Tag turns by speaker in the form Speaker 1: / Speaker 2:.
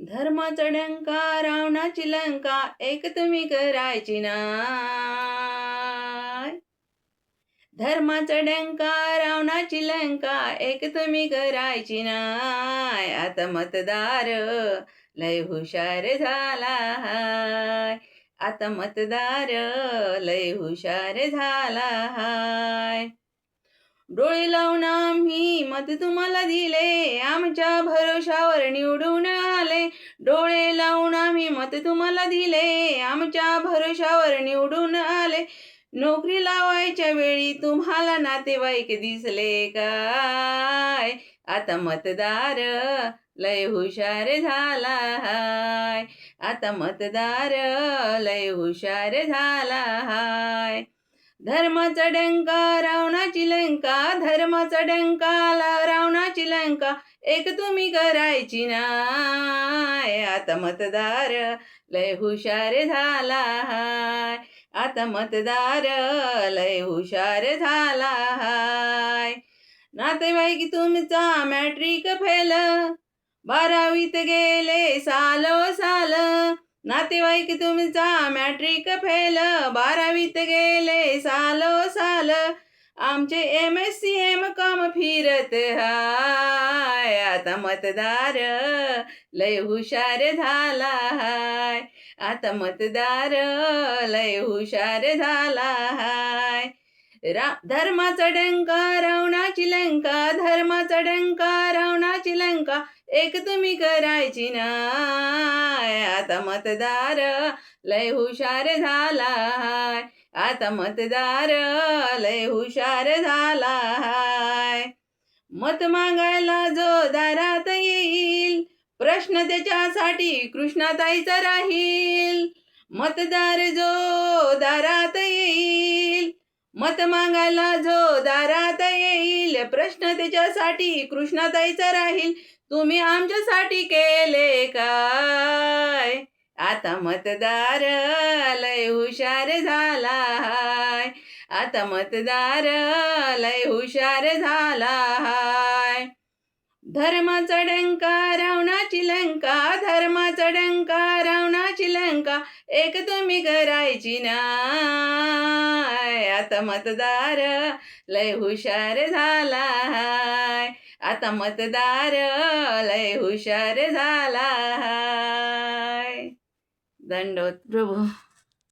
Speaker 1: धर्माचा डंका रावणाची लंका एक तुम्ही करायची नाय. धर्माचा डंका रावणाची लंका एक तुम्ही करायची नाय. आता मतदार लय हुशार झाला हाय. आता मतदार लय हुशार झाला हाय. डोळे लावून आम्ही मत तुम्हाला दिले, आमच्या भरोशावर निवडून आले. डोळे लावून आम्ही मत तुम्हाला दिले, आमच्या भरोशावर निवडून आले. नोकरी लावायच्या वेळी तुम्हाला नातेवाईक दिसले काय? आता मतदार लय हुशार झाला हाय. आता मतदार लय हुशार झाला हाय. धर्माचा डंका रावणाची लंका, धर्माचा डंका रावणाची लंका एक तुम्ही करायची नाय. आता मतदार लय हुशार झाला हाय. आता मतदार लय हुशार झाला हाय. नातेवाईक तुमचा मॅट्रिक फेल, 12वीत गेले सालोसाल. नातेवाईक तुमचा मॅट्रिक फेल, 12वीत गेले सालोसाल. आमचे MSc MCOM फिरत हाय. आता मतदार लय हुशार झाला हाय. आता मतदार लय हुशार झाला हाय. धर्माचा डंका रावणाची लंका, धर्माचा डंका रावणाची लंका एक तुम्ही करायची नाय. आता मतदार लय हुशार झाला हाय. आता मतदार लय हुशार झाला हाय. मत मागायला जो दारात येईल, प्रश्न त्याच्यासाठी कृष्णाताईचा राहील. मतदार जो दारात येईल, मत मागायला जो दारात येईल, प्रश्न त्याच्यासाठी कृष्णाताईचा राहील. तुम्ही आमच्यासाठी केले काय? आता मतदार लय हुशार झाला हाय. आता मतदार लय हुशार झाला हाय. धर्माचा डंका रावणाची लंका, धर्माचा डंका रावणाची लंका एक तुम्ही करायची नाय. आता मतदार लय हुशार झाला हाय. आता मतदार लय हुशार झाला हाय. दंडवत प्रभू.